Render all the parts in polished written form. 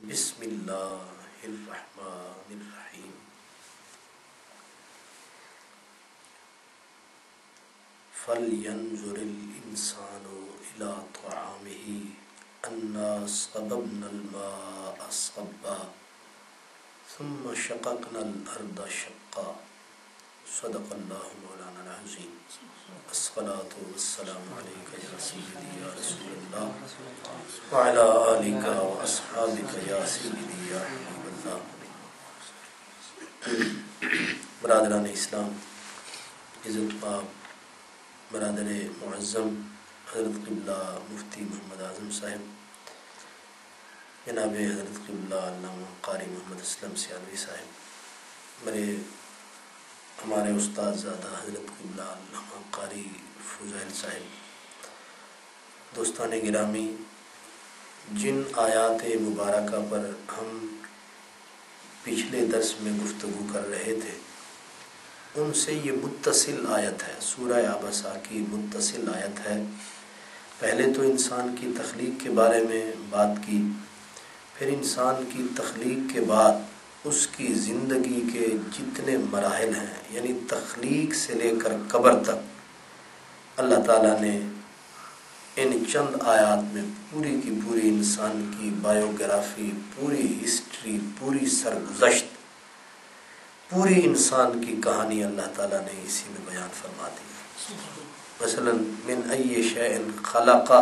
بسم اللہ الرحمن الرحیم فَلْيَنْظُرِ الْإِنسَانُ إِلَىٰ طَعَامِهِ أَنَّا صَبَبْنَا الْمَاءَ صَبًّا ثُمَّ شَقَقْنَا الْأَرْضَ شَقًّا صدق اللہ مولانا العظیم الصلاۃ والسلام علیک یا سیدی یا رسول اللہ وعلی آلک واصحابک یا سیدی یا حبیب اللہ۔ برادران اسلام، عزت پاک برادر معظم حضرت قبلہ مفتی محمد اعظم صاحب، جناب حضرت قبلہ علامہ قاری محمد اسلم سیالوی صاحب، ہمارے استاد زادہ حضرت قبلہ علامہ قاری فضیل صاحب، دوستان گرامی، جن آیات مبارکہ پر ہم پچھلے درس میں گفتگو کر رہے تھے ان سے یہ متصل آیت ہے، سورہ عبسہ کی متصل آیت ہے۔ پہلے تو انسان کی تخلیق کے بارے میں بات کی، پھر انسان کی تخلیق کے بعد اس کی زندگی کے جتنے مراحل ہیں، یعنی تخلیق سے لے کر قبر تک، اللہ تعالیٰ نے ان چند آیات میں پوری کی پوری انسان کی بایوگرافی، پوری ہسٹری، پوری سرگزشت، پوری انسان کی کہانی اللہ تعالیٰ نے اسی میں بیان فرما دی۔ مثلا من ای شیء خلق،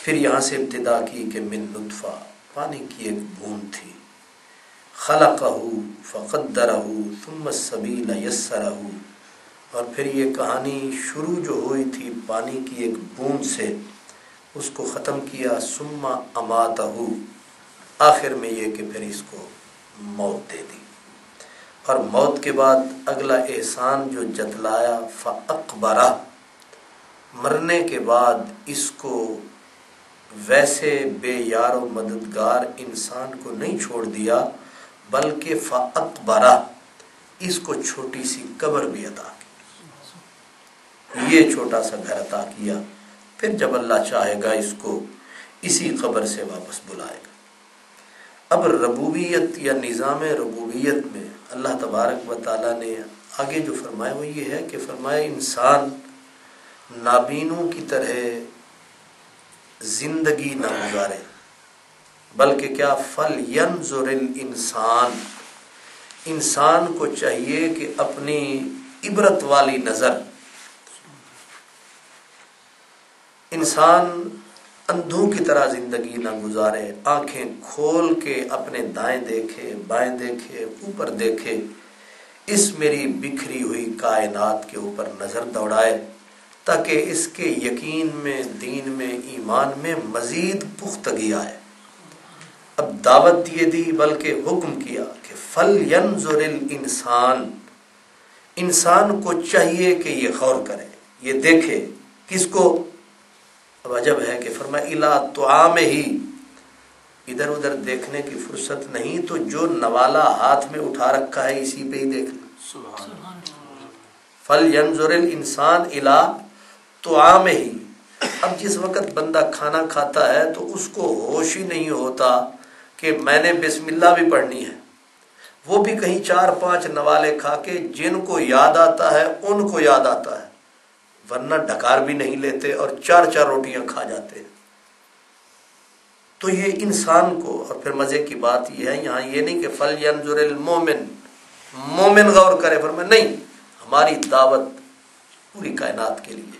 پھر یہاں سے ابتدا کی کہ من نطفہ، پانی کی ایک بوند تھی، خلقہ فقدرہ ثم السبیل یسرہ، اور پھر یہ کہانی شروع جو ہوئی تھی پانی کی ایک بوند سے، اس کو ختم کیا، ثم اماتہ، آخر میں یہ کہ پھر اس کو موت دے دی، اور موت کے بعد اگلا احسان جو جتلایا فاقبرہ، مرنے کے بعد اس کو ویسے بے یار و مددگار انسان کو نہیں چھوڑ دیا، بلکہ فاقبرہ، اس کو چھوٹی سی قبر بھی عطا کی، یہ چھوٹا سا گھر عطا کیا، پھر جب اللہ چاہے گا اس کو اسی قبر سے واپس بلائے گا۔ اب ربوبیت یا نظام ربوبیت میں اللہ تبارک و تعالیٰ نے آگے جو فرمایا وہ یہ ہے کہ فرمایا انسان نابینوں کی طرح زندگی نہ گزارے، بلکہ کیا فَلْيَنْظُرِ الْإِنسان، انسان کو چاہیے کہ اپنی عبرت والی نظر، انسان اندھوں کی طرح زندگی نہ گزارے، آنکھیں کھول کے اپنے دائیں دیکھے، بائیں دیکھے، اوپر دیکھے، اس میری بکھری ہوئی کائنات کے اوپر نظر دوڑائے، تاکہ اس کے یقین میں، دین میں، ایمان میں مزید پختگی آئے۔ اب دعوت یہ دی بلکہ حکم کیا کہ فَلْيَنْظُرِ الْإِنسان، انسان کو چاہیے کہ یہ غور کرے، یہ دیکھے، کس کو؟ اب عجب ہے کہ فرمایا إِلَىٰ طَعَامِهِ، ادھر ادھر دیکھنے کی فرصت نہیں، تو جو نوالا ہاتھ میں اٹھا رکھا ہے اسی پہ ہی دیکھنا۔ فَلْيَنْظُرِ الْإِنسان إِلَىٰ طَعَامِهِ، اب جس وقت بندہ کھانا کھاتا ہے تو اس کو ہوش ہی نہیں ہوتا کہ میں نے بسم اللہ بھی پڑھنی ہے، وہ بھی کہیں 4-5 نوالے کھا کے جن کو یاد آتا ہے ان کو یاد آتا ہے، ورنہ ڈھکار بھی نہیں لیتے اور 4 روٹیاں کھا جاتے ہیں۔ تو یہ انسان کو، اور پھر مزے کی بات یہ ہے یہاں یہ نہیں کہ فَلْيَنْظُرِ الْمُؤْمِنُ، مومن غور کرے، فرمایا نہیں، ہماری دعوت پوری کائنات کے لیے،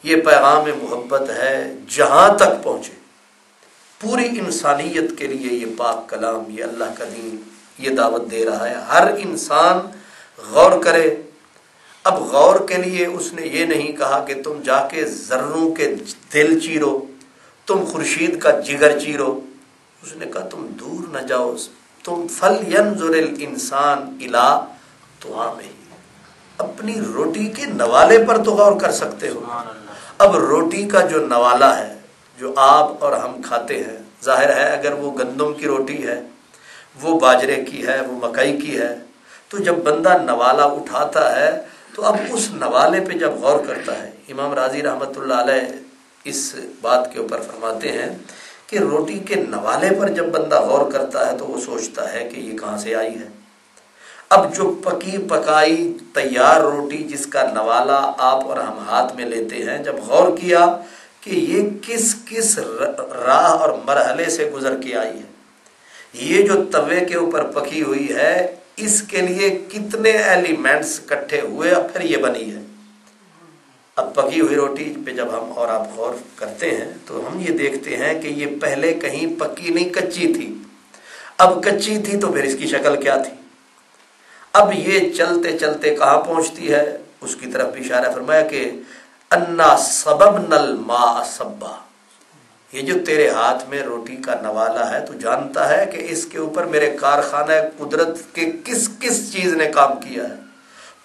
یہ پیغام محبت ہے جہاں تک پہنچے، پوری انسانیت کے لیے یہ پاک کلام، یہ اللہ کا دین یہ دعوت دے رہا ہے، ہر انسان غور کرے۔ اب غور کے لیے اس نے یہ نہیں کہا کہ تم جا کے ذروں کے دل چیرو، تم خورشید کا جگر چیرو، اس نے کہا تم دور نہ جاؤ، تم فَلْيَنْظُرِ الْإِنسان إِلَىٰ طَعَامِهِ، اپنی روٹی کے نوالے پر تو غور کر سکتے ہو۔ اب روٹی کا جو نوالا ہے جو آپ اور ہم کھاتے ہیں، ظاہر ہے اگر وہ گندم کی روٹی ہے، وہ باجرے کی ہے، وہ مکئی کی ہے، تو جب بندہ نوالا اٹھاتا ہے تو اب اس نوالے پہ جب غور کرتا ہے، امام راضی رحمۃ اللہ علیہ اس بات کے اوپر فرماتے ہیں کہ روٹی کے نوالے پر جب بندہ غور کرتا ہے تو وہ سوچتا ہے کہ یہ کہاں سے آئی ہے۔ اب جو پکی پکائی تیار روٹی جس کا نوالا آپ اور ہم ہاتھ میں لیتے ہیں، جب غور کیا کہ یہ کس کس راہ اور مرحلے سے گزر کے آئی ہے، یہ جو توے کے اوپر پکی ہوئی ہے اس کے لیے کتنے ایلیمنٹس اکٹھے ہوئے اب پھر یہ بنی ہے۔ اب پکی ہوئی روٹی پہ جب ہم اور آپ غور کرتے ہیں تو ہم یہ دیکھتے ہیں کہ یہ پہلے کہیں پکی نہیں، کچی تھی۔ اب کچی تھی تو پھر اس کی شکل کیا تھی؟ اب یہ چلتے چلتے کہاں پہنچتی ہے، اس کی طرف بھی اشارہ فرمایا کہ انا صببنا الماء صبا۔ یہ جو تیرے ہاتھ میں روٹی کا نوالا ہے، تو جانتا ہے کہ اس کے اوپر میرے کارخانہ قدرت کے کس کس چیز نے کام کیا ہے؟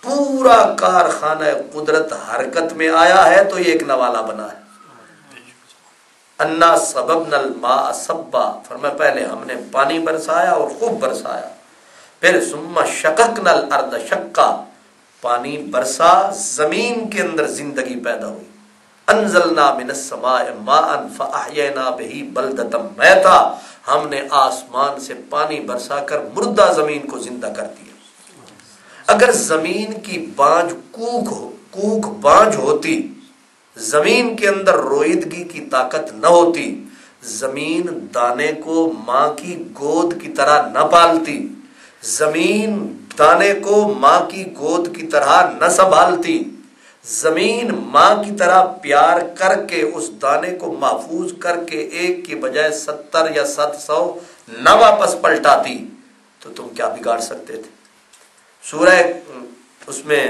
پورا کارخانہ قدرت حرکت میں آیا ہے تو یہ ایک نوالا بنا ہے۔ انا صببنا الماء صبا، فرمایا پہلے ہم نے پانی برسایا اور خوب برسایا، پھر ثم شققنا الارض شقا، پانی برسا، زمین کے اندر زندگی پیدا ہوئی۔ انزلنا من السماء ماء فاحیینا به بلدۃ میتا، ہم نے آسمان سے پانی برسا کر مردہ زمین کو زندہ کر دیا۔ اگر زمین کی بانجھ کوک بانجھ ہوتی، زمین کے اندر روئیدگی کی طاقت نہ ہوتی، زمین دانے کو ماں کی گود کی طرح نہ پالتی، زمین دانے کو ماں کی گود کی طرح نہ سنبھالتی، زمین ماں کی طرح پیار کر کے اس دانے کو محفوظ کر کے ایک کی بجائے 70 یا 700 نہ واپس پلٹاتی، تو تم کیا بگاڑ سکتے تھے؟ سورہ اس میں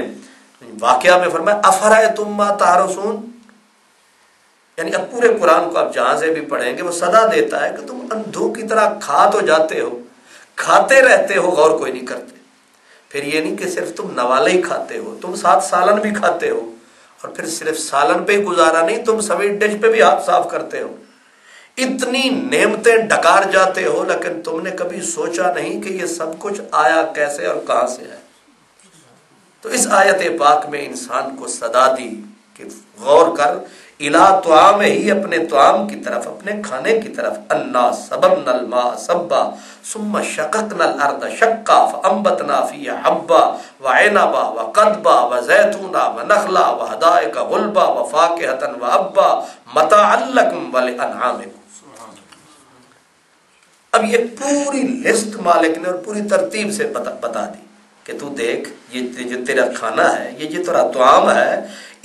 واقعہ میں فرمایا افرأیتم ما تحرثون، یعنی اب پورے قرآن کو آپ جہاں سے بھی پڑھیں گے وہ صدا دیتا ہے کہ تم اندھوں کی طرح کھا تو جاتے ہو، کھاتے رہتے ہو، غور کوئی نہیں کرتے۔ پھر یہ نہیں کہ صرف تم نوالے ہی کھاتے ہو، تم ساتھ سالن بھی کھاتے ہو، اور پھر صرف سالن پہ ہی گزارا نہیں، تم سویٹ ڈش پہ بھی ہاتھ صاف کرتے ہو، اتنی نعمتیں ڈکار جاتے ہو، لیکن تم نے کبھی سوچا نہیں کہ یہ سب کچھ آیا کیسے اور کہاں سے ہے۔ تو اس آیت پاک میں انسان کو صدا دی کہ غور کر، الا طعام ہی، اپنے طعام کی طرف، اپنے کھانے کی طرف، انا صببنا الماء صبا ثم شققنا الارض شقا فانبتنا فيها حبا وعنبا وقضبا وزيتونا ونخلا وحدائق غلبا وفاكهة وابا متاعا لكم ولانعامكم۔ اب یہ پوری لسٹ مالک نے اور پوری ترتیب سے بتا دی کہ تو دیکھ، یہ جو تیرا کھانا ہے، یہ جو تیرا طعام ہے،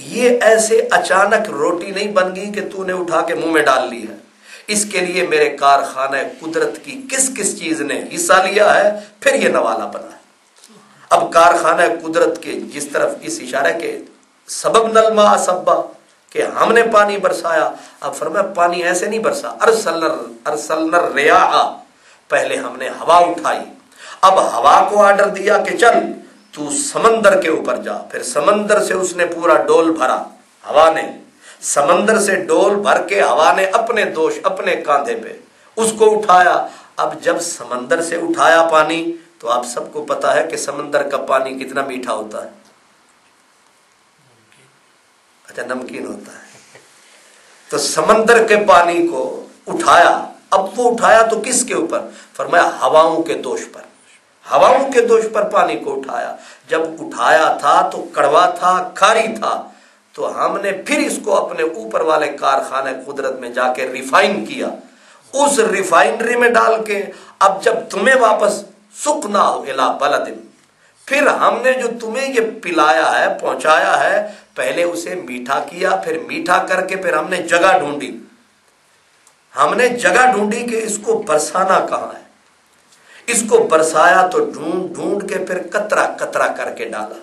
یہ ایسے اچانک روٹی نہیں بن گئی کہ تو نے اٹھا کے منہ میں ڈال لی ہے، اس کے لیے میرے کارخانہ قدرت کی کس کس چیز نے حصہ لیا ہے، پھر یہ نوالا بنا ہے۔ اب کارخانہ قدرت کے جس طرف اس اشارہ کے سببنا الماء صبا کہ ہم نے پانی برسایا، اب فرمایا پانی ایسے نہیں برسا، ارسلنا الرياح، پہلے ہم نے ہوا اٹھائی، اب ہوا کو آرڈر دیا کہ چل تو سمندر کے اوپر جا، پھر سمندر سے اس نے پورا ڈول بھرا، ہوا نے سمندر سے ڈول بھر کے ہوا نے اپنے دوش اپنے کاندھے پہ اس کو اٹھایا۔ اب جب سمندر سے اٹھایا پانی تو آپ سب کو پتا ہے کہ سمندر کا پانی کتنا میٹھا ہوتا ہے، اچھا نمکین ہوتا ہے۔ تو سمندر کے پانی کو اٹھایا، اب وہ اٹھایا تو کس کے اوپر؟ فرمایا ہواؤں کے دوش پر، ہواؤں کے دوش پر پانی کو اٹھایا۔ جب اٹھایا تھا تو کڑوا تھا، کھاری تھا، تو ہم نے پھر اس کو اپنے اوپر والے کارخانے قدرت میں جا کے ریفائن کیا، اس ریفائنری میں ڈال کے اب جب تمہیں واپس سقنا الی بلد، پھر ہم نے جو تمہیں یہ پلایا ہے، پہنچایا ہے، پہلے اسے میٹھا کیا، پھر میٹھا کر کے پھر ہم نے جگہ ڈھونڈی، ہم نے جگہ ڈھونڈی کہ اس کو برسانا کہاں ہے، اس کو برسایا تو ڈھونڈ ڈھونڈ کے پھر قطرہ قطرہ کر کے ڈالا۔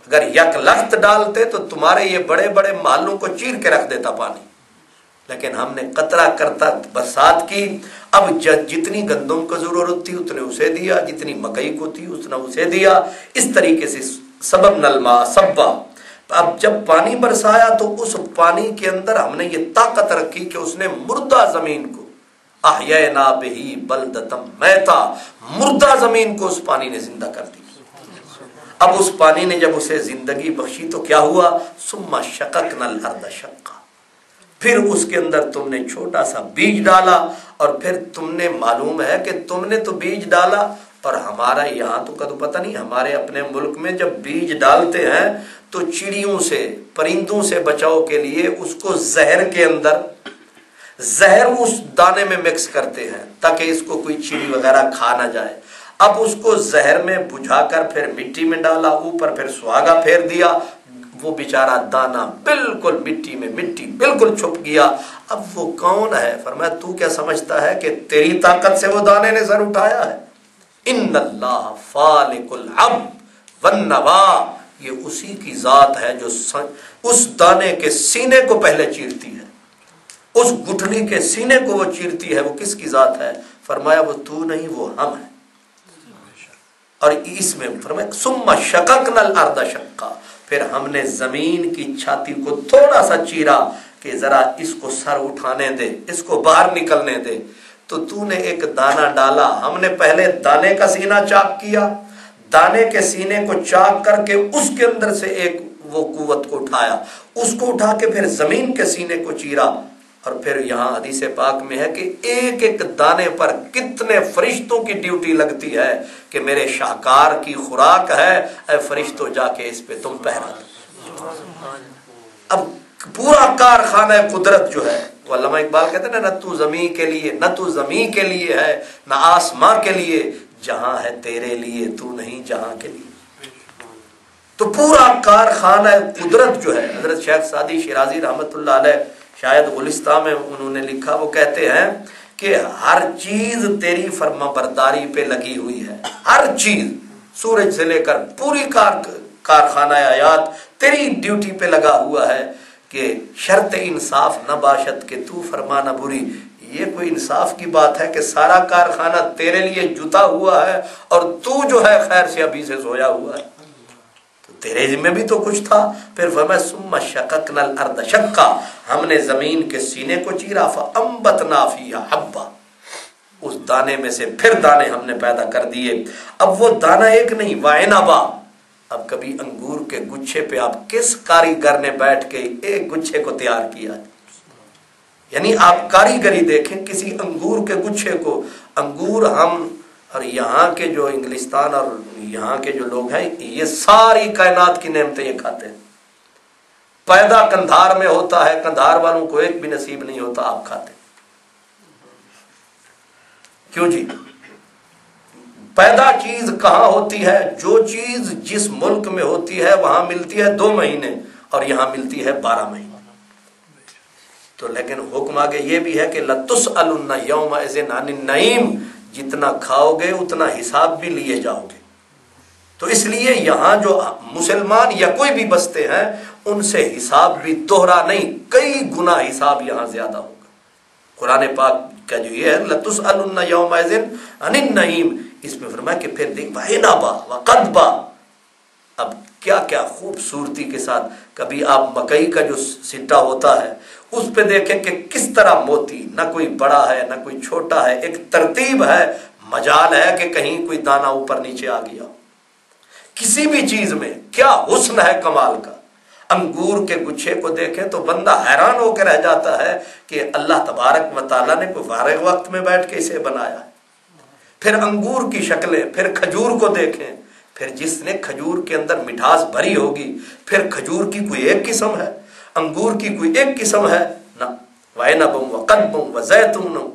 اگر یک لخت ڈالتے تو تمہارے یہ بڑے بڑے محلوں کو چیر کے رکھ دیتا پانی، لیکن ہم نے قطرہ کرتا برسات کی۔ اب جتنی گندم کو ضرورت تھی اتنے اسے دیا، جتنی مکئی کو تھی اتنا اسے دیا، اس طریقے سے سببنا الماء صبا۔ اب جب پانی برسایا تو اس پانی کے اندر ہم نے یہ طاقت رکھی کہ اس نے مردہ زمین کو احیینا بہ بلدۃ میتا، مردہ زمین کو اس پانی نے زندہ کر دی۔ اب اس پانی نے جب اسے زندگی بخشی تو کیا ہوا؟ ثم شققنا الارض شقا، پھر اس کے اندر تم نے چھوٹا سا بیج ڈالا، اور پھر تم نے معلوم ہے کہ تم نے تو بیج ڈالا، اور ہمارا یہاں تو کدو پتہ نہیں، ہمارے اپنے ملک میں جب بیج ڈالتے ہیں تو چڑیوں سے پرندوں سے بچاؤ کے لیے اس کو زہر کے اندر زہر اس دانے میں مکس کرتے ہیں تاکہ اس کو کوئی چڑی وغیرہ کھا نہ جائے۔ اب اس کو زہر میں بجھا کر پھر مٹی میں ڈالا، اوپر پھر سہاگا پھیر دیا، وہ بیچارہ دانا بالکل مٹی میں، مٹی بالکل چھپ گیا۔ اب وہ کون ہے؟ فرمایا تو کیا سمجھتا ہے کہ تیری طاقت سے وہ دانے نے سر اٹھایا ہے؟ ان اللہ فالق الحب والنوا، یہ اسی کی ذات ہے جو اس دانے کے سینے کو پہلے چیرتی ہے، اس گٹھلی کے سینے کو وہ چیرتی ہے۔ وہ کس کی ذات ہے؟ فرمایا وہ تو نہیں، وہ ہم ہیں۔ اور اس میں فرمایا ثم شققنا الارض شقا، پھر ہم نے زمین کی چھاتی کو تھوڑا سا چیرا کہ ذرا اس کو سر اٹھانے دے، اس کو باہر نکلنے دے۔ تو نے ایک دانہ ڈالا، ہم نے پہلے دانے کا سینہ چاک کیا، دانے کے سینے کو چاک کر کے اس کے اندر سے ایک وہ قوت کو اٹھایا، اس کو اٹھا کے پھر زمین کے سینے کو چیرا، اور پھر یہاں حدیث پاک میں ہے کہ ایک ایک دانے پر کتنے فرشتوں کی ڈیوٹی لگتی ہے کہ میرے شاہکار کی خوراک ہے، اے فرشتوں جا کے اس پہ تم پہرا دو۔ اب پورا کارخانہ قدرت جو ہے، وہ علامہ اقبال کہتے ہیں نہ تو زمین کے لیے، نہ تو زمین کے لیے ہے، نہ آسماں کے لیے، جہاں ہے تیرے لیے، تو نہیں جہاں کے لیے۔ تو پورا کارخانہ قدرت جو ہے، حضرت شیخ سعدی شیرازی رحمت اللہ علیہ شاید گلستہ میں انہوں نے لکھا، وہ کہتے ہیں کہ ہر چیز تیری فرما برداری پہ لگی ہوئی ہے، ہر چیز، سورج سے لے کر پوری کارخانہ حیات تیری ڈیوٹی پہ لگا ہوا ہے کہ شرط انصاف نہ باشد کہ تو فرما نہ بری۔ یہ کوئی انصاف کی بات ہے کہ سارا کارخانہ تیرے لیے جتا ہوا ہے اور تو جو ہے خیر سے ابھی سے سویا ہوا ہے، تو تیرے ذمہ بھی تو کچھ تھا۔ پھر فرمایا ثم شققنا الارض شقا، ہم نے زمین کے سینے کو چیرا، فانبتنا فیہا حبا، اس دانے میں سے پھر دانے ہم نے پیدا کر دیے۔ اب وہ دانہ ایک نہیں، وعنبا، اب کبھی انگور کے گچھے پہ آپ کس کاریگر نے بیٹھ کے ایک گچھے کو تیار کیا؟ یعنی آپ کاریگری دیکھیں کسی انگور کے گچھے کو۔ انگور ہم اور یہاں کے جو انگلستان اور یہاں کے جو لوگ ہیں، یہ ساری کائنات کی نعمتیں یہ کھاتے ہیں۔ پیدا کندھار میں ہوتا ہے، کندھار والوں کو ایک بھی نصیب نہیں ہوتا، آپ کھاتے کیوں جی؟ پیدا چیز کہاں ہوتی ہے؟ جو چیز جس ملک میں ہوتی ہے وہاں ملتی ہے 2 مہینے اور یہاں ملتی ہے 12 مہینے۔ تو لیکن حکم آگے یہ بھی ہے کہ لَتُسْأَلُنَّ يَوْمَئِذٍ عَنِ النَّعِيمِ، جتنا کھاؤ گے اتنا حساب بھی لیے جاؤ گے۔ تو اس لیے یہاں جو مسلمان یا کوئی بھی بستے ہیں ان سے حساب بھی دوہرا نہیں، کئی گنا حساب یہاں زیادہ ہوگا۔ قرآن پاک کا جو یہ ہے لَتُسْأَلُنَّ يَوْمَئِذٍ عَنِ النَّعِيمِ، اس میں فرمایا کہ پھر دیکھ وَعِنَبًا وَقَضْبًا، اب کیا کیا خوبصورتی کے ساتھ، کبھی آپ مکئی کا جو سٹا ہوتا ہے اس پہ دیکھیں کہ کس طرح موتی، نہ کوئی بڑا ہے نہ کوئی چھوٹا ہے، ایک ترتیب ہے، مجال ہے کہ کہیں کوئی دانہ اوپر نیچے آ گیا۔ کسی بھی چیز میں کیا حسن ہے کمال کا۔ انگور کے گچھے کو دیکھیں تو بندہ حیران ہو کے رہ جاتا ہے کہ اللہ تبارک و تعالیٰ نے کوئی فارغ وقت میں بیٹھ کے اسے بنایا ہے۔ پھر انگور کی شکلیں، پھر کھجور کو دیکھیں، پھر جس نے کھجور کے اندر مٹھاس بھری ہوگی، پھر کھجور کی کوئی ایک قسم ہے، انگور کی کوئی ایک قسم ہے نہ، وَعِنَبٌ وَقَضْبٌ وَزَيْتُونٌ،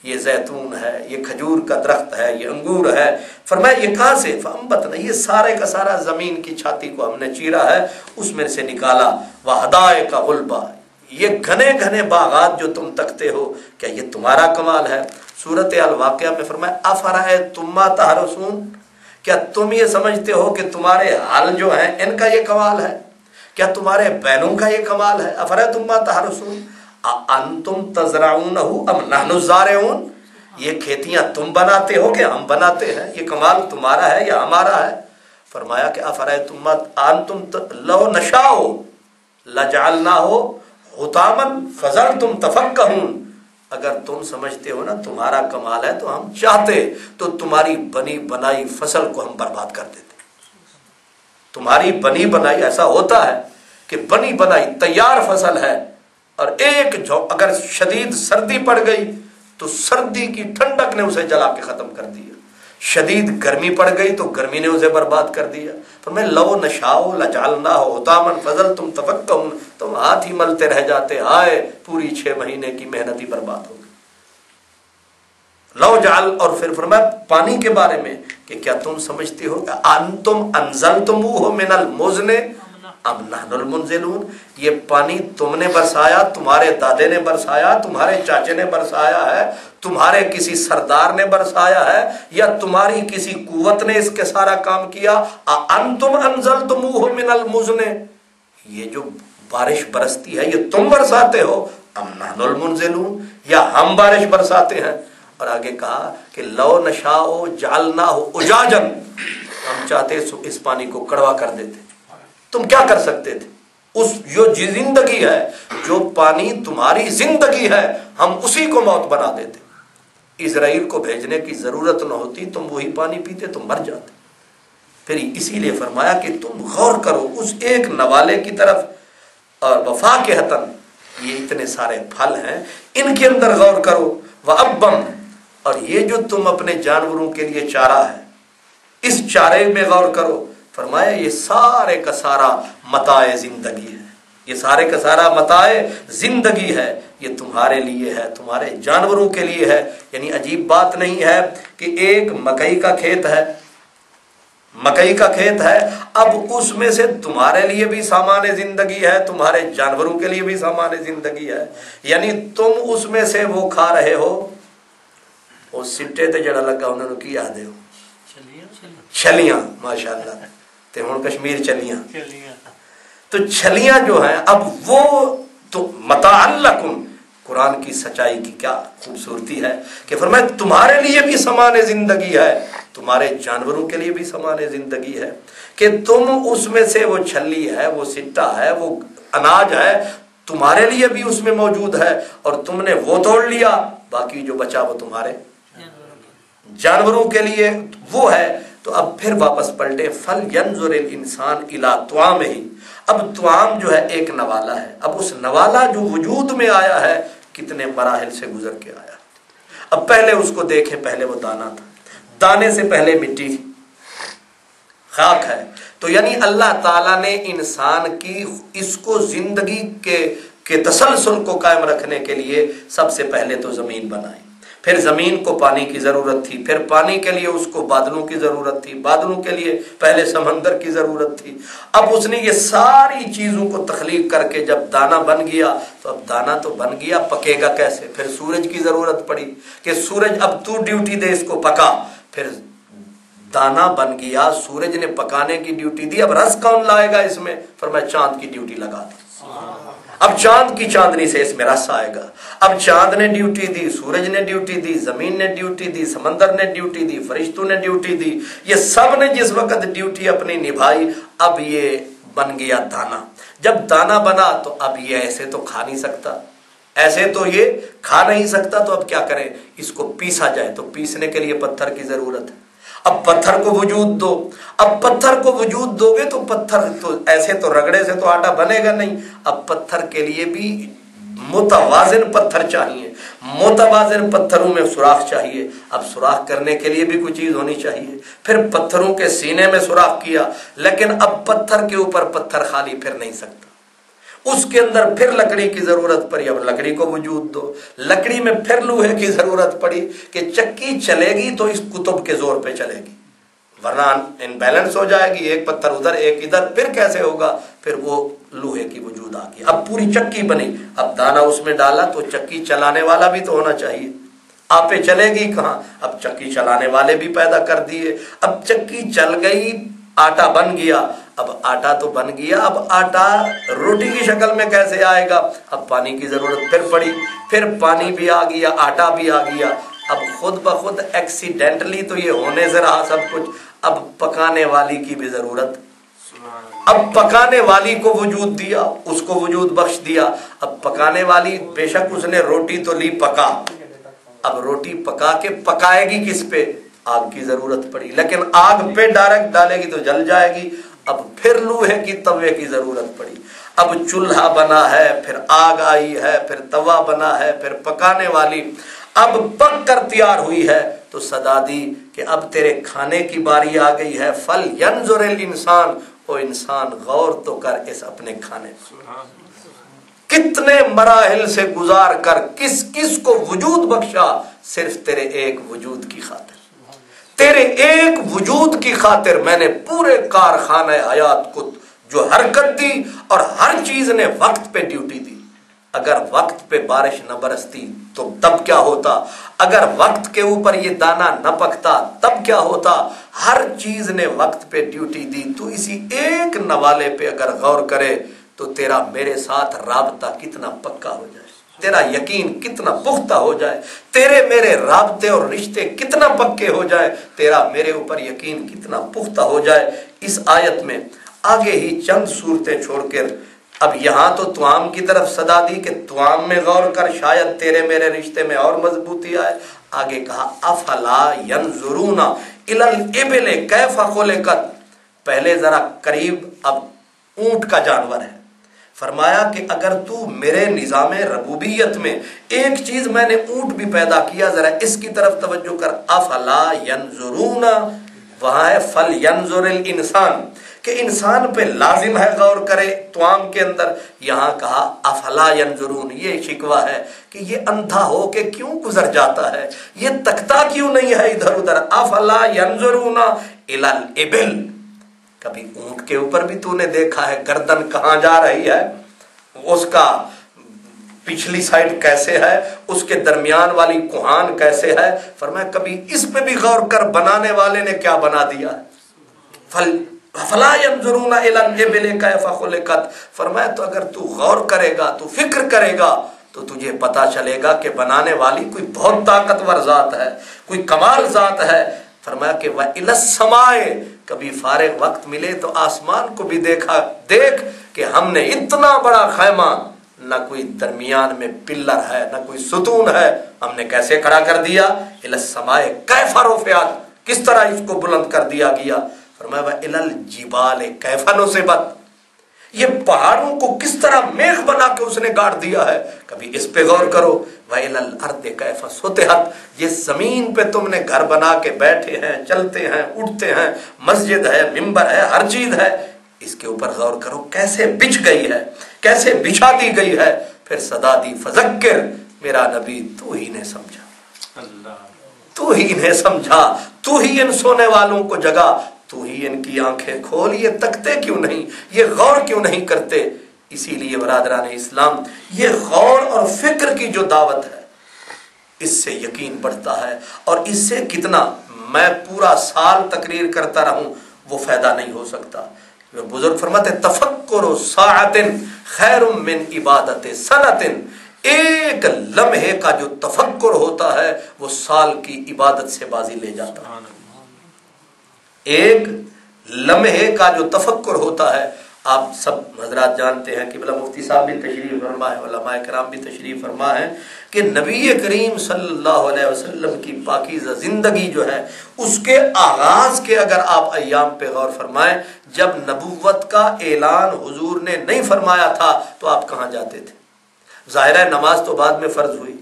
یہ زیتون ہے، یہ کھجور کا درخت ہے، یہ انگور ہے۔ فرمایا یہ کہاں سے؟ فَأَنبَتْنَا، یہ سارے کا سارا زمین کی چھاتی کو ہم نے چیرا ہے، اس میں سے نکالا۔ وَحَدَائِقَ غُلْبًا، یہ گھنے گھنے باغات جو تم تکتے ہو، کیا یہ تمہارا کمال ہے؟ سورۃ الواقعہ میں فرمایا أَفَرَأَيْتُم مَّا تَحْرُثُونَ، کیا تم یہ سمجھتے ہو کہ تمہارے حال جو ہیں ان کا یہ کمال ہے؟ کیا تمہارے بیلوں کا یہ کمال ہے؟ أَفَرَأَيْتُم مَّا تَحْرُثُونَ أَأَنتُمْ تَزْرَعُونَهُ أَمْ نَحْنُ الزَّارِعُونَ، یہ کھیتیاں تم بناتے ہو کہ ہم بناتے ہیں؟ یہ کمال تمہارا ہے یا ہمارا ہے؟ فرمایا کہ أَفَرَأَيْتُم مَّا أَنتُمْ لَوْ نَشَاءُ لَجَعَلْنَاهُ حُطَامًا فَظَلْتُمْ تَفَكَّهُونَ، اگر تم سمجھتے ہو نا تمہارا کمال ہے تو ہم چاہتے تو تمہاری بنی بنائی فصل کو ہم برباد کر دیتے۔ تمہاری بنی بنائی، ایسا ہوتا ہے کہ بنی بنائی تیار فصل ہے اور ایک اگر شدید سردی پڑ گئی تو سردی کی ٹھنڈک نے اسے جلا کے ختم کر دیا، شدید گرمی پڑ گئی تو گرمی نے اسے برباد کر دیا۔ فرمایا لو نشاء لجعلناہ حطاما فظلتم تفکہون، تم ہاتھ ہی ملتے رہ جاتے، ہائے پوری 6 مہینے کی محنت ہی برباد ہو گئی۔ لو جعل، اور پھر فرمایا پانی کے بارے میں کہ کیا تم سمجھتے ہو انتم انزلتموہ من المزن ام نحن المنزلون، یہ پانی تم نے برسایا، تمہارے دادے نے برسایا، تمہارے چاچے نے برسایا ہے، تمہارے کسی سردار نے برسایا ہے، یا تمہاری کسی قوت نے اس کے سارا کام کیا؟ انتم انزلتموہ من المزن، یہ جو بارش برستی ہے یہ تم برساتے ہو، ام نحن المنزلون، یا ہم بارش برساتے ہیں؟ اور آگے کہا کہ لو نشاء جعلناہ اجاجا، ہم چاہتے اس پانی کو کڑوا کر دیتے، تم کیا کر سکتے تھے؟ اس جو زندگی ہے، جو پانی تمہاری زندگی ہے، ہم اسی کو موت بنا دیتے، اسرائیل کو بھیجنے کی ضرورت نہ ہوتی، تم وہی پانی پیتے، تم مر جاتے۔ پھر اسی لیے فرمایا کہ تم غور کرو اس ایک نوالے کی طرف، اور وفاکہۃ، یہ اتنے سارے پھل ہیں، ان کے اندر غور کرو، وابم، اور یہ جو تم اپنے جانوروں کے لیے چارہ ہے، اس چارے میں غور کرو۔ فرمایا یہ سارے کا سارا متاع زندگی ہے، یہ سارے کا سارا متاع زندگی ہے، یہ تمہارے لیے ہے، تمہارے جانوروں کے لیے ہے۔ یعنی عجیب بات نہیں ہے کہ ایک مکئی کا کھیت ہے، مکئی کا کھیت ہے، اب اس میں سے تمہارے لیے بھی سامان زندگی ہے، تمہارے جانوروں کے لیے بھی سامان زندگی ہے، یعنی تم اس میں سے وہ کھا رہے ہو، وہ سٹے تے جڑا لگا انہوں نے کی آدھے ہو، چھلیاں، ماشاءاللہ تے ہن کشمیر چلیاں، تو چھلیاں جو ہیں، اب وہ تو متاع لکم، قرآن کی سچائی کی کیا خوبصورتی ہے کہ فرمایا تمہارے لیے بھی سامان زندگی ہے، تمہارے جانوروں کے لیے بھی سامان زندگی ہے، کہ تم اس میں سے وہ چھلی ہے، وہ سٹا ہے، وہ اناج ہے، تمہارے لیے بھی اس میں موجود ہے، اور تم نے وہ توڑ لیا، باقی جو بچا وہ تمہارے جانوروں کے لیے وہ ہے۔ تو اب پھر واپس پلٹے، فَلْيَنْظُرِ الْإِنسَانُ إِلَىٰ طَعَامِهِ، اب طعام جو ہے ایک نوالا ہے، اب اس نوالا جو وجود میں آیا ہے کتنے مراحل سے گزر کے آیا۔ اب پہلے اس کو دیکھیں، پہلے وہ دانا تھا، دانے سے پہلے مٹی تھی، خاک ہے، تو یعنی اللہ تعالیٰ نے انسان کی اس کو زندگی کے تسلسل کو قائم رکھنے کے لیے سب سے پہلے تو زمین بنائی، پھر زمین کو پانی کی ضرورت تھی، پھر پانی کے لیے اس کو بادلوں کی ضرورت تھی، بادلوں کے لیے پہلے سمندر کی ضرورت تھی، اب اس نے یہ ساری چیزوں کو تخلیق کر کے جب دانا بن گیا تو اب دانا تو بن گیا، پکے گا کیسے؟ پھر سورج کی ضرورت پڑی کہ سورج اب تو ڈیوٹی دے اس کو پکا، پھر دانا بن گیا، سورج نے پکانے کی ڈیوٹی دی، اب رس کون لائے گا اس میں؟ فرمایا چاند کی ڈیوٹی لگا دی، اب چاند کی چاندنی سے اس میں رس آئے گا، اب چاند نے ڈیوٹی دی، سورج نے ڈیوٹی دی، زمین نے ڈیوٹی دی، سمندر نے ڈیوٹی دی، فرشتوں نے ڈیوٹی دی، یہ سب نے جس وقت ڈیوٹی اپنی نبھائی، اب یہ بن گیا دانا۔ جب دانا بنا تو اب یہ ایسے تو کھا نہیں سکتا، ایسے تو یہ کھا نہیں سکتا، تو اب کیا کریں؟ اس کو پیسا جائے، تو پیسنے کے لیے پتھر کی ضرورت ہے، اب پتھر کو وجود دو، اب پتھر کو وجود دو گے تو پتھر تو ایسے تو رگڑے سے تو آٹا بنے گا نہیں، اب پتھر کے لیے بھی متوازن پتھر چاہیے، متوازن پتھروں میں سوراخ چاہیے، اب سوراخ کرنے کے لیے بھی کوئی چیز ہونی چاہیے، پھر پتھروں کے سینے میں سوراخ کیا، لیکن اب پتھر کے اوپر پتھر خالی پھر نہیں سکتا، اس کے اندر پھر لکڑی کی ضرورت پڑی، اب لکڑی کو وجود دو، لکڑی میں پھر لوہے کی ضرورت پڑی کہ چکی چلے گی تو اس قطب کے زور پہ چلے گی، ورنہ ان بیلنس ہو جائے گی، ایک پتھر ادھر ایک ادھر، پھر کیسے ہوگا؟ پھر وہ لوہے کی وجود آ گئی، اب پوری چکی بنی، اب دانا اس میں ڈالا تو چکی چلانے والا بھی تو ہونا چاہیے، آپے چلے گی کہاں؟ اب چکی چلانے والے بھی پیدا کر دیے، اب چکی چل گئی، آٹا بن گیا، اب آٹا تو بن گیا، اب آٹا روٹی کی شکل میں کیسے آئے گا؟ اب پانی کی ضرورت پھر پڑی، پھر پانی بھی آ گیا، آٹا بھی آ گیا، اب خود بخود ایکسیڈنٹلی تو یہ ہونے سے رہا سب کچھ، اب پکانے والی کی بھی ضرورت، اب پکانے والی کو وجود دیا، اس کو وجود بخش دیا، اب پکانے والی بے شک اس نے روٹی تو لی پکا، اب روٹی پکا کے پکائے گی کس پہ؟ آگ کی ضرورت پڑی، لیکن آگ پہ ڈائریکٹ ڈالے گی تو جل جائے گی، اب پھر لوہے کی توے کی ضرورت پڑی، اب چولہا بنا ہے، پھر آگ آئی ہے، پھر توا بنا ہے، پھر پکانے والی اب پک کر تیار ہوئی ہے، تو صدا دی کہ اب تیرے کھانے کی باری آ گئی ہے۔ فَلْيَنْظُرِ الْإِنسَانُ، او انسان غور تو کر اس اپنے کھانے پر، کتنے مراحل سے گزار کر کس کس کو وجود بخشا، صرف تیرے ایک وجود کی خاطر، تیرے ایک وجود کی خاطر میں نے پورے کارخانہ حیات کو جو حرکت دی، اور ہر چیز نے وقت پہ ڈیوٹی دی۔ اگر وقت پہ بارش نہ برستی تو تب کیا ہوتا، اگر وقت کے اوپر یہ دانہ نہ پکتا تب کیا ہوتا، ہر چیز نے وقت پہ ڈیوٹی دی۔ تو اسی ایک نوالے پہ اگر غور کرے تو تیرا میرے ساتھ رابطہ کتنا پکا ہو جائے، تیرا یقین کتنا پختہ ہو جائے، تیرے میرے رابطے اور رشتے کتنا پکے ہو جائے، تیرا میرے اوپر یقین کتنا پختہ ہو جائے۔ اس آیت میں آگے ہی چند صورتیں چھوڑ کر اب یہاں تو توام کی طرف صدا دی کہ توام میں غور کر، شاید تیرے میرے رشتے میں اور مضبوطی آئے۔ آگے کہا افلا ینظرون الی الابل کیف خلقت، پہلے ذرا قریب، اب اونٹ کا جانور ہے، فرمایا کہ اگر تو میرے نظام ربوبیت میں ایک چیز میں نے اونٹ بھی پیدا کیا، ذرا اس کی طرف توجہ کر، افلا ینظرون، وہاں ہے فلینظر الانسان کہ انسان پہ لازم ہے غور کرے توام کے اندر، یہاں کہا افلا ینظرون، یہ شکوہ ہے کہ یہ اندھا ہو کے کیوں گزر جاتا ہے، یہ تکتا کیوں نہیں ہے ادھر ادھر، افلا ینظرون الی الابل، کبھی اونٹ کے اوپر بھی تو نے دیکھا ہے گردن کہاں جا رہی ہے، اس کا پچھلی سائڈ کیسے ہے، اس کے درمیان والی کوہان کیسے ہے، فرمایا کبھی اس پہ بھی غور کر، بنانے والے نے کیا بنا دیا، فلا ينظرون الى الابل كيف خلقت، فرمایا تو اگر تو غور کرے گا، تو فکر کرے گا تو تجھے پتا چلے گا کہ بنانے والی کوئی بہت طاقتور ذات ہے، کوئی کمال ذات ہے۔ فرمایا کہ وَإِلَى السَّمَاءِ، کبھی فارغ وقت ملے تو آسمان کو بھی دیکھ کہ ہم نے اتنا بڑا خیمہ، نہ کوئی درمیان میں پلر ہے نہ کوئی ستون ہے، ہم نے کیسے کھڑا کر دیا، إِلَى السَّمَاءِ كَيْفَ رُفِعَتْ، کس طرح اس کو بلند کر دیا گیا، فرمایا وَإِلَى الْجِبَالِ كَيْفَ نُصِبَتْ، یہ پہاڑوں کو کس طرح میخ بنا کے اس نے گاڑ دیا ہے، کبھی اس پہ غور کرو، وَإِلَى الْأَرْضِ كَيْفَ سُطِحَتْ، یہ زمین پہ تم نے گھر بنا کے بیٹھے ہیں، چلتے ہیں، اٹھتے ہیں، مسجد ہے، منبر ہے، ہر چیز ہے، اس کے اوپر غور کرو کیسے بچھ گئی ہے، کیسے بچھا دی گئی ہے۔ پھر صدا دی فذکر، میرا نبی تو ہی نے سمجھا، تو ہی نے سمجھا، تو ہی ان سونے والوں کو جگا، تو ہی ان کی آنکھیں کھول، یہ تکتے کیوں نہیں، یہ غور کیوں نہیں کرتے۔ اسی لیے برادران اسلام، یہ غور اور فکر کی جو دعوت ہے، اس سے یقین بڑھتا ہے، اور اس سے کتنا میں پورا سال تقریر کرتا رہوں وہ فائدہ نہیں ہو سکتا۔ بزرگ فرماتے تفکر ساعت خیر من عبادت سنت، ایک لمحے کا جو تفکر ہوتا ہے وہ سال کی عبادت سے بازی لے جاتا ہے، ایک لمحے کا جو تفکر ہوتا ہے۔ آپ سب حضرات جانتے ہیں کہ بلا مفتی صاحب بھی تشریف فرما ہے، علماء کرام بھی تشریف فرما ہے کہ نبی کریم صلی اللہ علیہ وسلم کی پاکیزہ زندگی جو ہے اس کے آغاز کے اگر آپ ایام پہ غور فرمائیں، جب نبوت کا اعلان حضور نے نہیں فرمایا تھا تو آپ کہاں جاتے تھے؟ ظاہر ہے نماز تو بعد میں فرض ہوئی،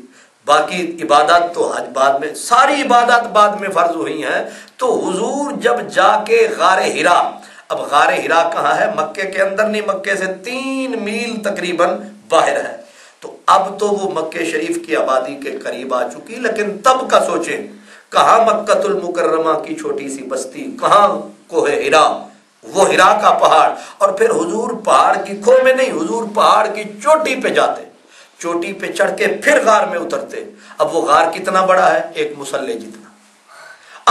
باقی عبادات تو حج بعد میں، ساری عبادات بعد میں فرض ہوئی ہیں، تو حضور جب جا کے غار حرا، اب غار حرا کہاں ہے؟ مکے کے اندر نہیں، مکے سے 3 میل تقریباً باہر ہے، تو اب تو وہ مکے شریف کی آبادی کے قریب آ چکی، لیکن تب کا سوچیں، کہاں مکۃ المکرمہ کی چھوٹی سی بستی، کہاں کوہ حرا، وہ حرا کا پہاڑ، اور پھر حضور پہاڑ کی کھو میں نہیں، حضور پہاڑ کی چوٹی پہ جاتے، چوٹی پہ چڑھ کے پھر غار میں اترتے۔ اب وہ غار کتنا بڑا ہے؟ ایک مسلح جتنا۔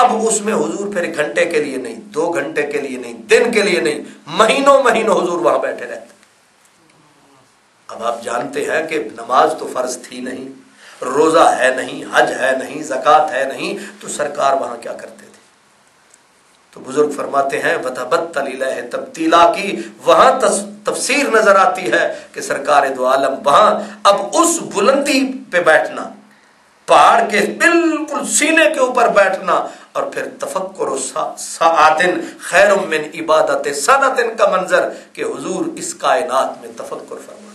اب اس میں حضور پھر گھنٹے کے لیے نہیں، 2 گھنٹے کے لیے نہیں، دن کے لیے نہیں، مہینوں حضور وہاں بیٹھے رہتے۔ اب آپ جانتے ہیں کہ نماز تو فرض تھی نہیں، روزہ ہے نہیں، حج ہے نہیں، زکوٰۃ ہے نہیں، تو سرکار وہاں کیا کرتے تھے؟ تو بزرگ فرماتے ہیں وَتَبَتَّلِ إِلَيْهِ تبتیلا کی وہاں تفسیر نظر آتی ہے کہ سرکار دو عالم وہاں اب اس بلندی پہ بیٹھنا، پہاڑ کے بالکل سینے کے اوپر بیٹھنا، اور پھر تفکر ساعتن خیر من عبادت سنتن کا منظر کہ حضور اس کائنات میں تفکر فرماتے،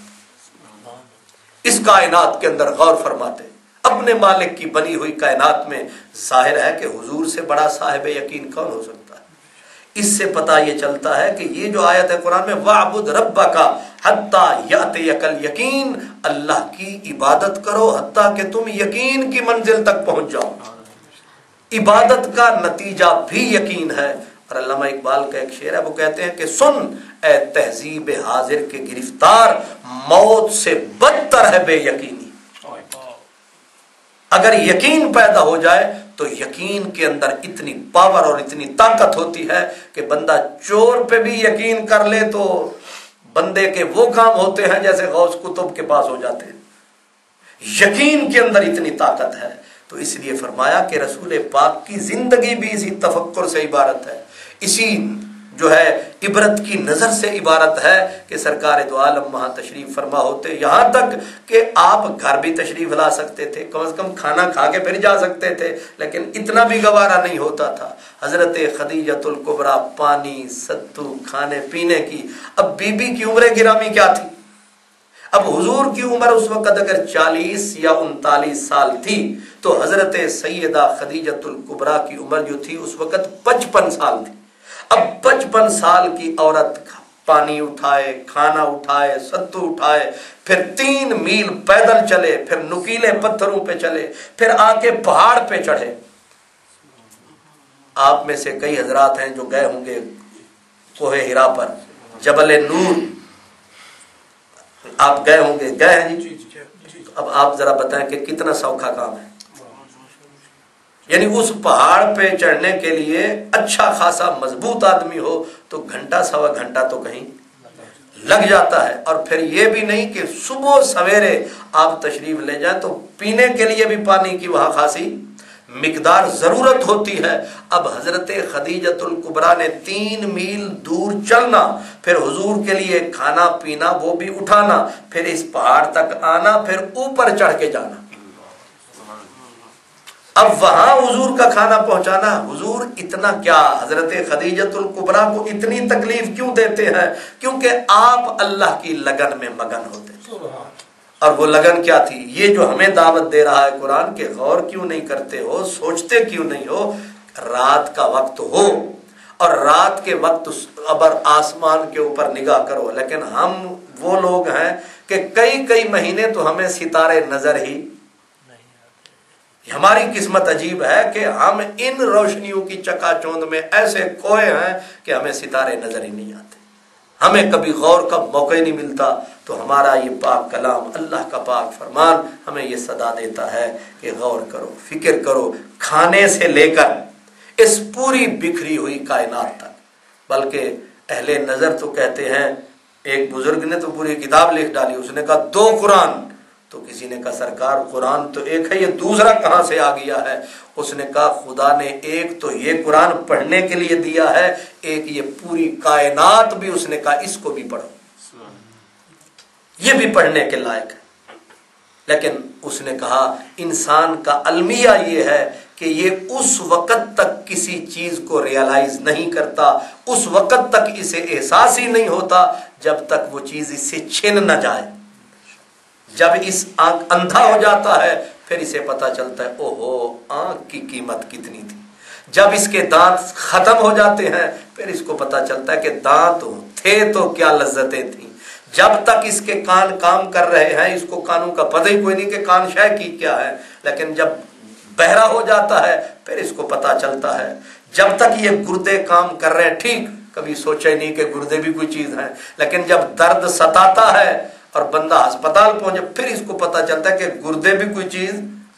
اس کائنات کے اندر غور فرماتے، اپنے مالک کی بنی ہوئی کائنات میں۔ ظاہر ہے کہ حضور سے بڑا صاحب یقین کون ہو سکتا ہے؟ اس سے پتہ یہ چلتا ہے کہ یہ جو آیت ہے قرآن میں وَاعْبُدْ رَبَّكَ حَتَّى يَأْتِيَكَ الْيَقِينُ، اللہ کی عبادت کرو حتیٰ کہ تم یقین کی منزل تک پہنچ جاؤ۔ عبادت کا نتیجہ بھی یقین ہے۔ اور علامہ اقبال کا ایک شعر ہے، وہ کہتے ہیں کہ سن اے تہذیب حاضر کے گرفتار، موت سے بدتر ہے بے یقینی۔ اگر یقین پیدا ہو جائے تو یقین کے اندر اتنی پاور اور اتنی طاقت ہوتی ہے کہ بندہ چور پہ بھی یقین کر لے تو بندے کے وہ کام ہوتے ہیں جیسے غوث کتب کے پاس ہو جاتے ہیں۔ یقین کے اندر اتنی طاقت ہے، تو اس لیے فرمایا کہ رسول پاک کی زندگی بھی اسی تفکر سے عبارت ہے، اسی جو ہے عبرت کی نظر سے عبارت ہے کہ سرکار دو عالم وہاں تشریف فرما ہوتے، یہاں تک کہ آپ گھر بھی تشریف لا سکتے تھے، کم از کم کھانا کھا کے پھر جا سکتے تھے، لیکن اتنا بھی گوارا نہیں ہوتا تھا۔ حضرت خدیجۃ الکبریٰ پانی ستو کھانے پینے کی، اب بی بی کی عمر گرامی کیا تھی؟ اب حضور کی عمر اس وقت اگر 40 یا 39 سال تھی تو حضرت سیدہ خدیجۃ الکبریٰ کی عمر جو تھی اس وقت 55 سال تھی۔ اب 55 سال کی عورت پانی اٹھائے، کھانا اٹھائے، ستو اٹھائے، پھر 3 میل پیدل چلے، پھر نکیلے پتھروں پہ چلے، پھر آ کے پہاڑ پہ چڑھے۔ آپ میں سے کئی حضرات ہیں جو گئے ہوں گے کوہ ہرا پر، جبل نور، آپ گئے ہوں گے، گئے ہیں جی؟ اب آپ ذرا بتائیں کہ کتنا سوکھا کام ہے، یعنی اس پہاڑ پہ چڑھنے کے لیے اچھا خاصا مضبوط آدمی ہو تو گھنٹہ سوا گھنٹہ تو کہیں لگ جاتا ہے۔ اور پھر یہ بھی نہیں کہ صبح سویرے آپ تشریف لے جائیں تو پینے کے لیے بھی پانی کی وہاں خاصی مقدار ضرورت ہوتی ہے۔ اب حضرت خدیجۃ الکبریٰ نے 3 میل دور چلنا، پھر حضور کے لیے کھانا پینا وہ بھی اٹھانا، پھر اس پہاڑ تک آنا، پھر اوپر چڑھ کے جانا۔ اب وہاں حضور کا کھانا پہنچانا، حضور اتنا کیا حضرت خدیجۃ الکبریٰ کو اتنی تکلیف کیوں دیتے ہیں؟ کیونکہ آپ اللہ کی لگن میں مگن ہوتے تھے۔ اور وہ لگن کیا تھی؟ یہ جو ہمیں دعوت دے رہا ہے قرآن کہ غور کیوں نہیں کرتے ہو، سوچتے کیوں نہیں ہو؟ رات کا وقت ہو اور رات کے وقت ابر آسمان کے اوپر نگاہ کرو، لیکن ہم وہ لوگ ہیں کہ کئی مہینے تو ہمیں ستارے نظر ہی، ہماری قسمت عجیب ہے کہ ہم ان روشنیوں کی چکا چوند میں ایسے کھوئے ہیں کہ ہمیں ستارے نظر ہی نہیں آتے، ہمیں کبھی غور کا موقع ہی نہیں ملتا۔ تو ہمارا یہ پاک کلام، اللہ کا پاک فرمان ہمیں یہ صدا دیتا ہے کہ غور کرو، فکر کرو، کھانے سے لے کر اس پوری بکھری ہوئی کائنات تک۔ بلکہ اہل نظر تو کہتے ہیں، ایک بزرگ نے تو پوری کتاب لکھ ڈالی، اس نے کہا 2 قرآن، تو کسی نے کہا سرکار قرآن تو ایک ہے، یہ دوسرا کہاں سے آ گیا ہے؟ اس نے کہا خدا نے ایک تو یہ قرآن پڑھنے کے لیے دیا ہے، ایک یہ پوری کائنات بھی اس نے کہا اس کو بھی پڑھو، یہ بھی پڑھنے کے لائق ہے۔ لیکن اس نے کہا انسان کا المیہ یہ ہے کہ یہ اس وقت تک کسی چیز کو ریالائز نہیں کرتا، اس وقت تک اسے احساس ہی نہیں ہوتا جب تک وہ چیز اس سے چھن نہ جائے۔ جب اس آنکھ اندھا ہو جاتا ہے پھر اسے پتا چلتا ہے اوہو آنکھ کی قیمت کتنی تھی۔ جب اس کے دانت ختم ہو جاتے ہیں پھر اس کو پتا چلتا ہے کہ دانت تھے تو کیا لذتیں تھیں۔ جب تک اس کے کان کام کر رہے ہیں اس کو کانوں کا پتہ ہی کوئی نہیں کہ کان شے کی کیا ہے، لیکن جب بہرا ہو جاتا ہے پھر اس کو پتا چلتا ہے۔ جب تک یہ گردے کام کر رہے ہیں، ٹھیک کبھی سوچا ہی نہیں کہ گردے بھی کوئی چیز ہے، لیکن جب درد ستاتا ہے اور بندہ ہسپتال پہنچے پھر اس کو پتا چلتا ہے کہ گردے بھی کوئی چیز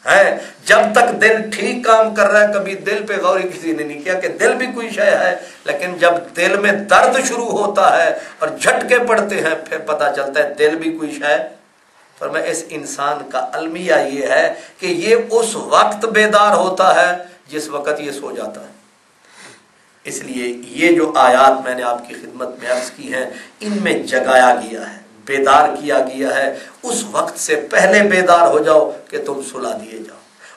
ہے۔ جب تک دل ٹھیک کام کر رہا ہے کبھی دل پہ غور کسی نے نہیں کیا کہ دل بھی کوئی شے ہے، لیکن جب دل میں درد شروع ہوتا ہے اور جھٹکے پڑتے ہیں پھر پتا چلتا ہے دل بھی کوئی شے۔ فرمایا اس انسان کا المیہ یہ ہے کہ یہ اس وقت بیدار ہوتا ہے جس وقت یہ سو جاتا ہے۔ اس لیے یہ جو آیات میں نے آپ کی خدمت میں عرض کی ہیں ان میں جگایا گیا ہے، بیدار کیا گیا ہے۔ اس وقت سے پہلے بیدار ہو جاؤ کہ تم سلا دیے جاؤ،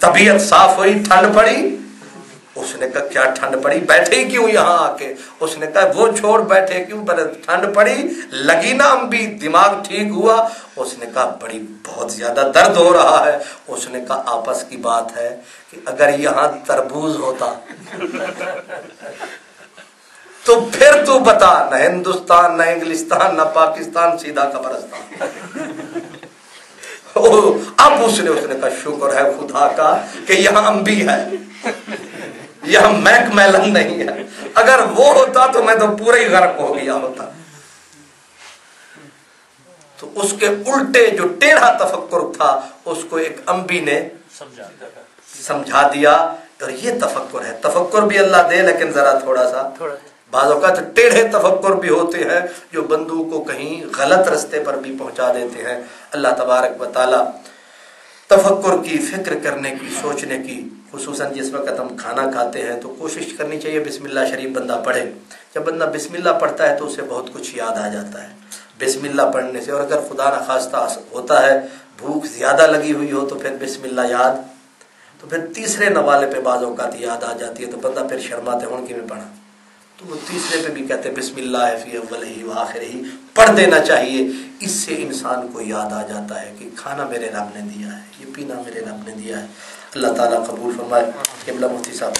طبیعت صاف ہوئی, ٹھنڈ پڑی. اس نے کہا کیا ٹھنڈ پڑی, بیٹھے کیوں یہاں آ کے؟ اس نے کہا وہ چھوڑ, بیٹھے کیوں, پر ٹھنڈ پڑی لگی نا امبی, دماغ ٹھیک ہوا. اس نے کہا بڑی بہت زیادہ درد ہو رہا ہے. اس نے کہا آپس کی بات ہے کہ اگر یہاں تربوز ہوتا تو پھر تو بتا, نہ ہندوستان نہ انگلستان نہ پاکستان, سیدھا قبرستان. اب اس نے کہا شکر ہے خدا کا کہ یہاں امبی ہے, یہاں میک میلن نہیں ہے. اگر وہ ہوتا تو میں تو پورا ہی غرق ہو گیا ہوتا. تو اس کے الٹے جو ٹیڑھا تفکر تھا اس کو ایک امبی نے سمجھا دیا. اور یہ تفکر ہے. تفکر بھی اللہ دے, لیکن ذرا تھوڑا سا, بعض اوقات ٹیڑھے تفکر بھی ہوتے ہیں جو بندوں کو کہیں غلط رستے پر بھی پہنچا دیتے ہیں. اللہ تبارک و تعالی تفکر کی, فکر کرنے کی, سوچنے کی, خصوصاً جس وقت ہم کھانا کھاتے ہیں تو کوشش کرنی چاہیے بسم اللہ شریف بندہ پڑھے. جب بندہ بسم اللہ پڑھتا ہے تو اسے بہت کچھ یاد آ جاتا ہے بسم اللہ پڑھنے سے. اور اگر خدا نخواستہ ہوتا ہے بھوک زیادہ لگی ہوئی ہو تو پھر بسم اللہ یاد, تو پھر تیسرے نوالے پہ بعض اوقات یاد آ جاتی ہے تو بندہ پھر شرماتے ہوں کہ میں پڑھا, تو وہ تیسرے پہ بھی کہتے ہیں بسم اللہ فی اولہ و آخرہ, پڑھ دینا چاہیے. اس سے انسان کو یاد آ جاتا ہے کہ کھانا میرے رب نے دیا ہے, یہ پینا میرے رب نے دیا ہے. اللہ تعالیٰ قبول فرمائے. قبلہ مفتی صاحب.